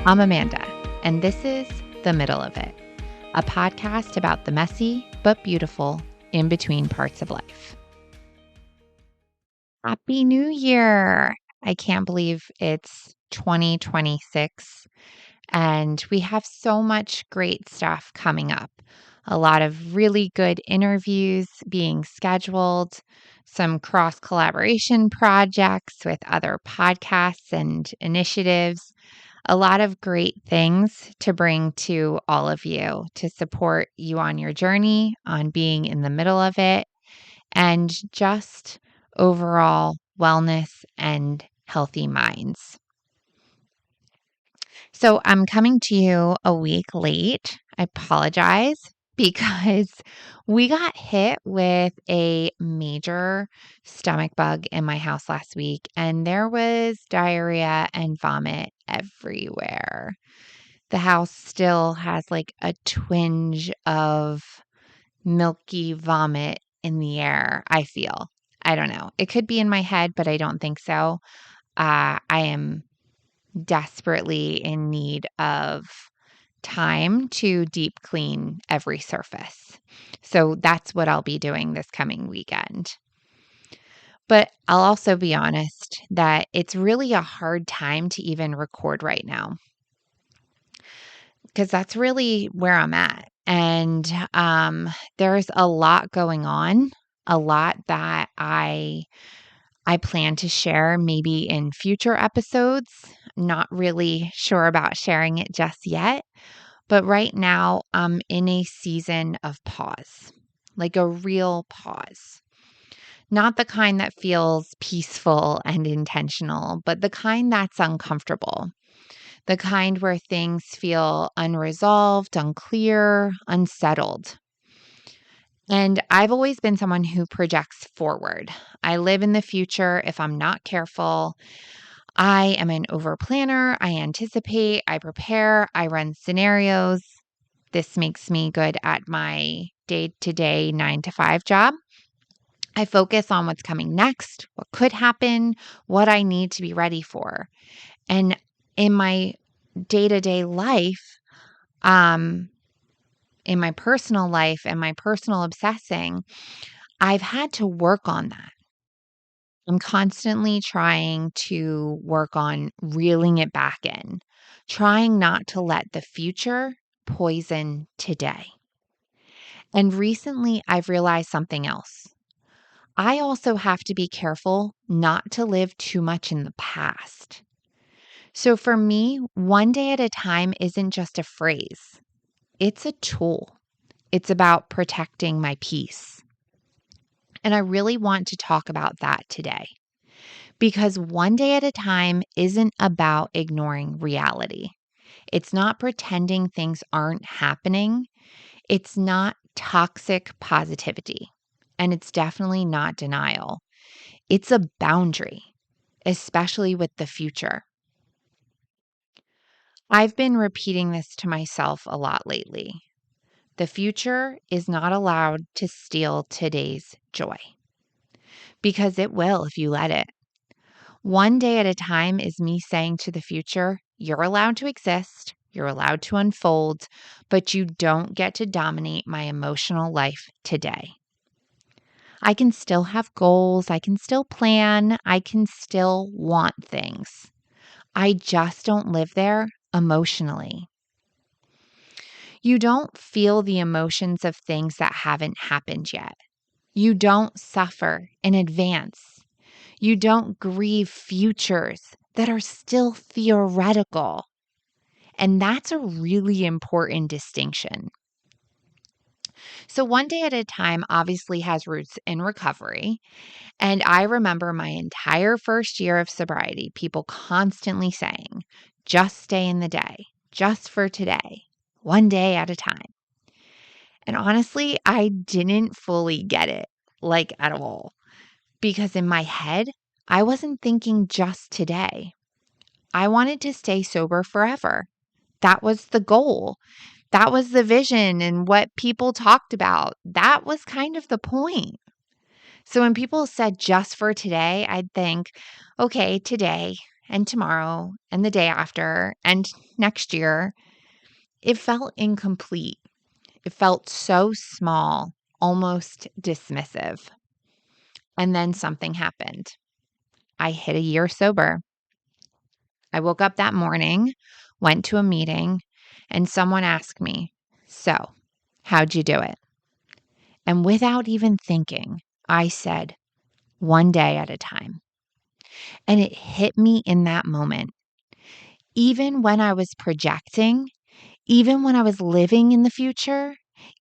I'm Amanda, and this is The Middle of It, a podcast about the messy but beautiful in between parts of life. Happy New Year! I can't believe it's 2026, and we have so much great stuff coming up. A lot of really good interviews being scheduled, some cross collaboration projects with other podcasts and initiatives. A lot of great things to bring to all of you to support you on your journey, on being in the middle of it, and just overall wellness and healthy minds. So I'm coming to you a week late. I apologize because we got hit with a major stomach bug in my house last week, and there was diarrhea and vomit everywhere. The house still has like a twinge of milky vomit in the air, I feel. I don't know. It could be in my head, but I don't think so. I am desperately in need of time to deep clean every surface. So that's what I'll be doing this coming weekend. But I'll also be honest that it's really a hard time to even record right now because that's really where I'm at. And there's a lot going on, a lot that I plan to share maybe in future episodes. Not really sure about sharing it just yet. But right now, I'm in a season of pause, like a real pause. Not the kind that feels peaceful and intentional, but the kind that's uncomfortable. The kind where things feel unresolved, unclear, unsettled. And I've always been someone who projects forward. I live in the future if I'm not careful. I am an overplanner. I anticipate, I prepare, I run scenarios. This makes me good at my day-to-day 9 to 5 job. I focus on what's coming next, what could happen, what I need to be ready for. And in my day-to-day life, in my personal life and my personal obsessing, I've had to work on that. I'm constantly trying to work on reeling it back in, trying not to let the future poison today. And recently, I've realized something else. I also have to be careful not to live too much in the past. So for me, one day at a time isn't just a phrase, it's a tool. It's about protecting my peace. And I really want to talk about that today because one day at a time isn't about ignoring reality. It's not pretending things aren't happening. It's not toxic positivity. And it's definitely not denial. It's a boundary, especially with the future. I've been repeating this to myself a lot lately. The future is not allowed to steal today's joy because it will if you let it. One day at a time is me saying to the future, you're allowed to exist, you're allowed to unfold, but you don't get to dominate my emotional life today. I can still have goals, I can still plan, I can still want things. I just don't live there emotionally. You don't feel the emotions of things that haven't happened yet. You don't suffer in advance. You don't grieve futures that are still theoretical. And that's a really important distinction. So one day at a time obviously has roots in recovery. And I remember my entire first year of sobriety, people constantly saying, just stay in the day, just for today, one day at a time. And honestly, I didn't fully get it, like at all. Because in my head, I wasn't thinking just today. I wanted to stay sober forever. That was the goal. That was the vision and what people talked about. That was kind of the point. So when people said just for today, I'd think, okay, today. and tomorrow and the day after and next year, it felt incomplete. It felt so small, almost dismissive. And then something happened. I hit a year sober. I woke up that morning, went to a meeting, and someone asked me, "So, how'd you do it?" And without even thinking, I said, "One day at a time." And it hit me in that moment. Even when I was projecting, even when I was living in the future,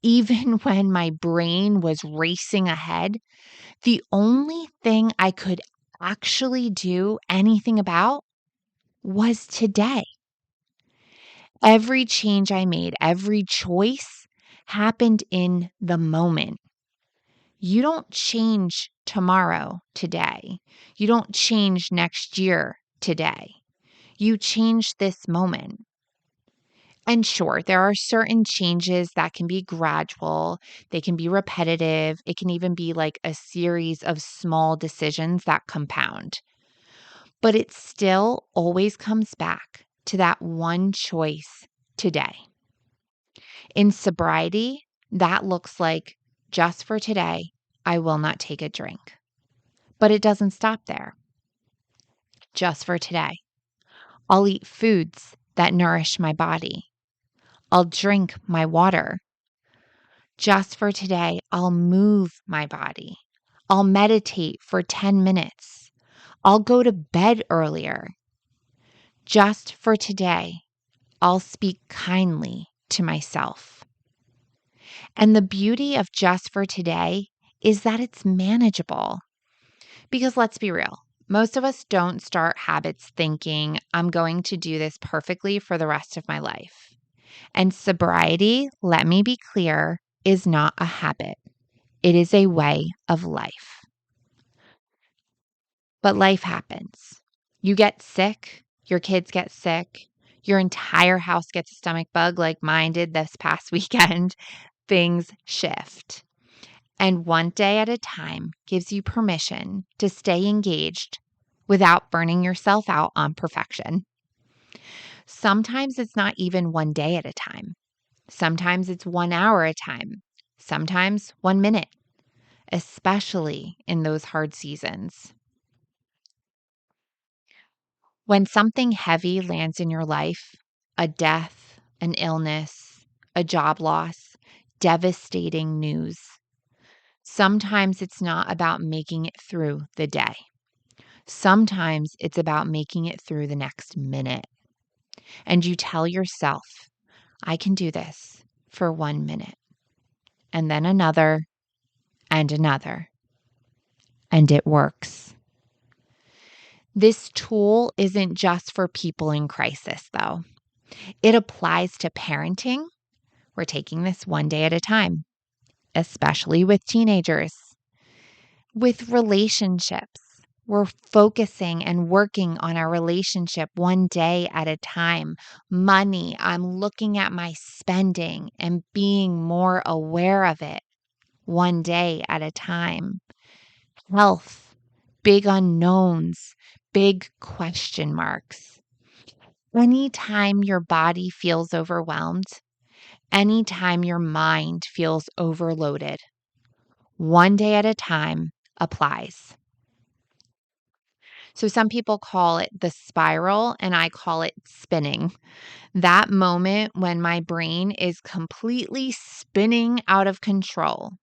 even when my brain was racing ahead, the only thing I could actually do anything about was today. Every change I made, every choice happened in the moment. You don't change tomorrow today. You don't change next year today. You change this moment. And sure, there are certain changes that can be gradual, they can be repetitive, it can even be like a series of small decisions that compound. But it still always comes back to that one choice today. In sobriety, that looks like just for today, I will not take a drink. But it doesn't stop there. Just for today, I'll eat foods that nourish my body. I'll drink my water. Just for today, I'll move my body. I'll meditate for 10 minutes. I'll go to bed earlier. Just for today, I'll speak kindly to myself. And the beauty of just for today is that it's manageable. Because let's be real, most of us don't start habits thinking, I'm going to do this perfectly for the rest of my life. And sobriety, let me be clear, is not a habit. It is a way of life. But life happens. You get sick, your kids get sick, your entire house gets a stomach bug like mine did this past weekend. Things shift. And one day at a time gives you permission to stay engaged without burning yourself out on perfection. Sometimes it's not even one day at a time. Sometimes it's 1 hour at a time. Sometimes 1 minute, especially in those hard seasons. When something heavy lands in your life, a death, an illness, a job loss, devastating news, sometimes it's not about making it through the day. Sometimes it's about making it through the next minute. And you tell yourself, I can do this for 1 minute, and then another, and another. And it works. This tool isn't just for people in crisis, though. It applies to parenting. We're taking this one day at a time, especially with teenagers. With relationships, we're focusing and working on our relationship one day at a time. Money, I'm looking at my spending and being more aware of it one day at a time. Health, big unknowns, big question marks. Anytime your body feels overwhelmed, anytime your mind feels overloaded, one day at a time applies. So some people call it the spiral, and I call it spinning. That moment when my brain is completely spinning out of control.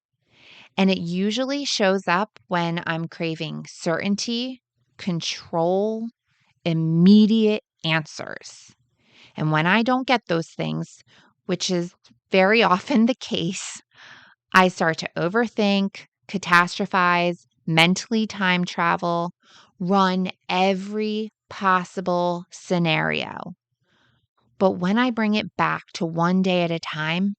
And it usually shows up when I'm craving certainty, control, immediate answers. And when I don't get those things, which is very often the case, I start to overthink, catastrophize, mentally time travel, run every possible scenario. But when I bring it back to one day at a time,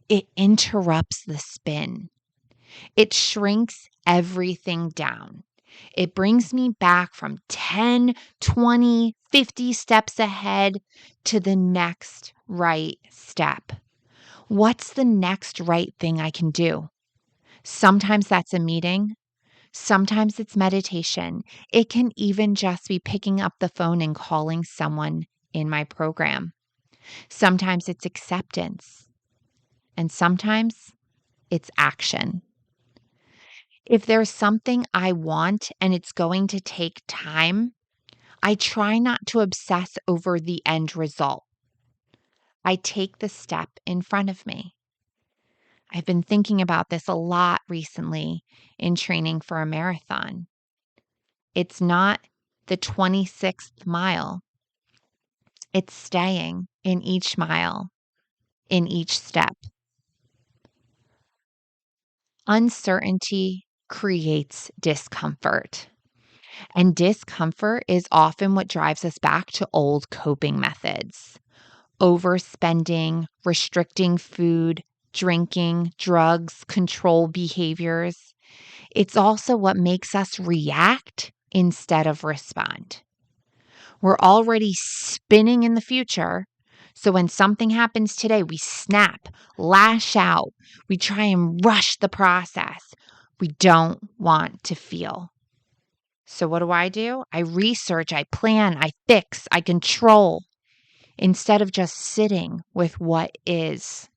it interrupts the spin. It shrinks everything down. It brings me back from 10, 20, 50 steps ahead to the next right step. What's the next right thing I can do? Sometimes that's a meeting. Sometimes it's meditation. It can even just be picking up the phone and calling someone in my program. Sometimes it's acceptance, and sometimes it's action. If there's something I want and it's going to take time, I try not to obsess over the end result. I take the step in front of me. I've been thinking about this a lot recently in training for a marathon. It's not the 26th mile, it's staying in each mile, in each step. Uncertainty creates discomfort, and discomfort is often what drives us back to old coping methods. Overspending, restricting food, drinking, drugs, control behaviors. It's also what makes us react instead of respond. We're already spinning in the future. So when something happens today, we snap, lash out, we try and rush the process. We don't want to feel. So what do? I research, I plan, I fix, I control instead of just sitting with what is.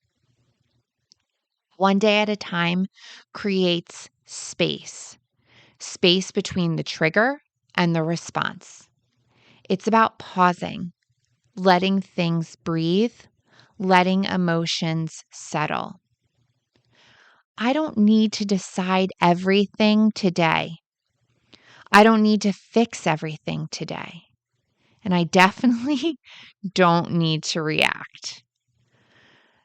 One day at a time creates space, space between the trigger and the response. It's about pausing, letting things breathe, letting emotions settle. I don't need to decide everything today. I don't need to fix everything today. And I definitely don't need to react.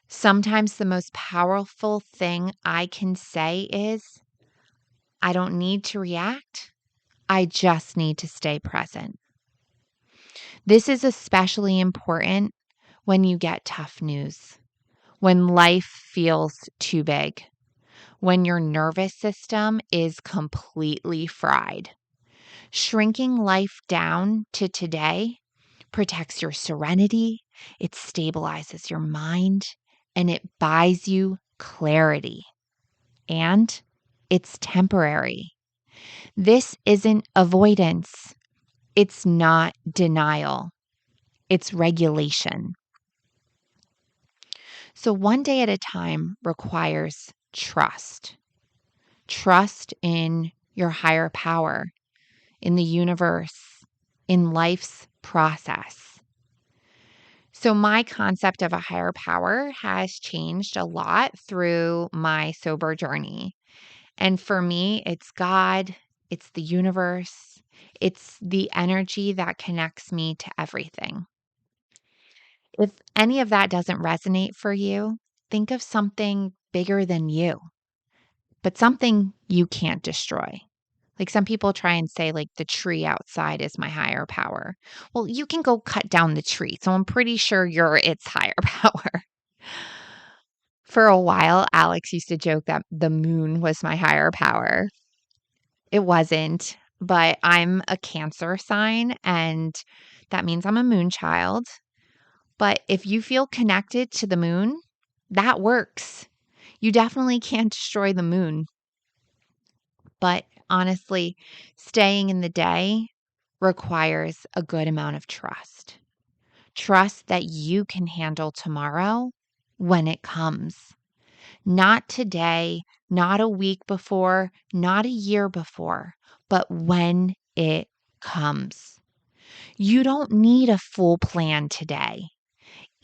Sometimes the most powerful thing I can say is, I don't need to react. I just need to stay present. This is especially important when you get tough news, when life feels too big, when your nervous system is completely fried. Shrinking life down to today protects your serenity, it stabilizes your mind, and it buys you clarity. And it's temporary. This isn't avoidance. It's not denial. It's regulation. So one day at a time requires trust. Trust in your higher power, in the universe, in life's process. So my concept of a higher power has changed a lot through my sober journey. And for me, it's God, it's the universe, it's the energy that connects me to everything. If any of that doesn't resonate for you, think of something bigger than you, but something you can't destroy. Like some people try and say, like, the tree outside is my higher power. Well, you can go cut down the tree. So I'm pretty sure you're its higher power. For a while, Alex used to joke that the moon was my higher power. It wasn't, but I'm a Cancer sign, and that means I'm a moon child. But if you feel connected to the moon, that works. You definitely can't destroy the moon. But honestly, staying in the day requires a good amount of trust. Trust that you can handle tomorrow when it comes. Not today, not a week before, not a year before, but when it comes. You don't need a full plan today.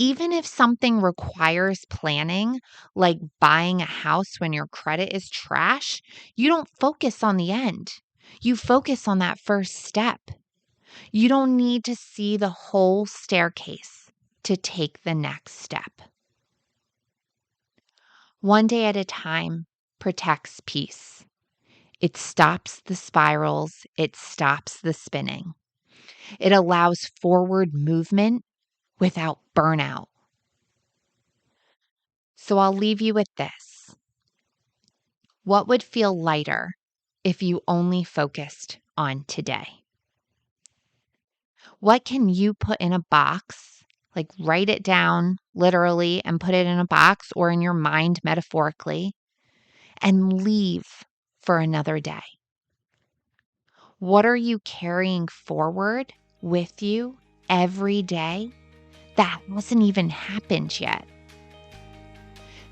Even if something requires planning, like buying a house when your credit is trash, you don't focus on the end. You focus on that first step. You don't need to see the whole staircase to take the next step. One day at a time protects peace. It stops the spirals, it stops the spinning. It allows forward movement without burnout. So I'll leave you with this. What would feel lighter if you only focused on today? What can you put in a box, like write it down literally and put it in a box or in your mind metaphorically, and leave for another day? What are you carrying forward with you every day that hasn't even happened yet?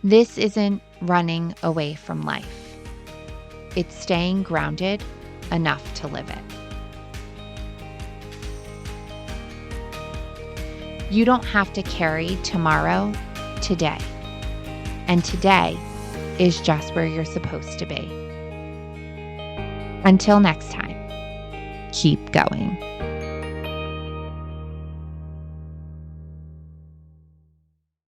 This isn't running away from life. It's staying grounded enough to live it. You don't have to carry tomorrow today. And today is just where you're supposed to be. Until next time, keep going.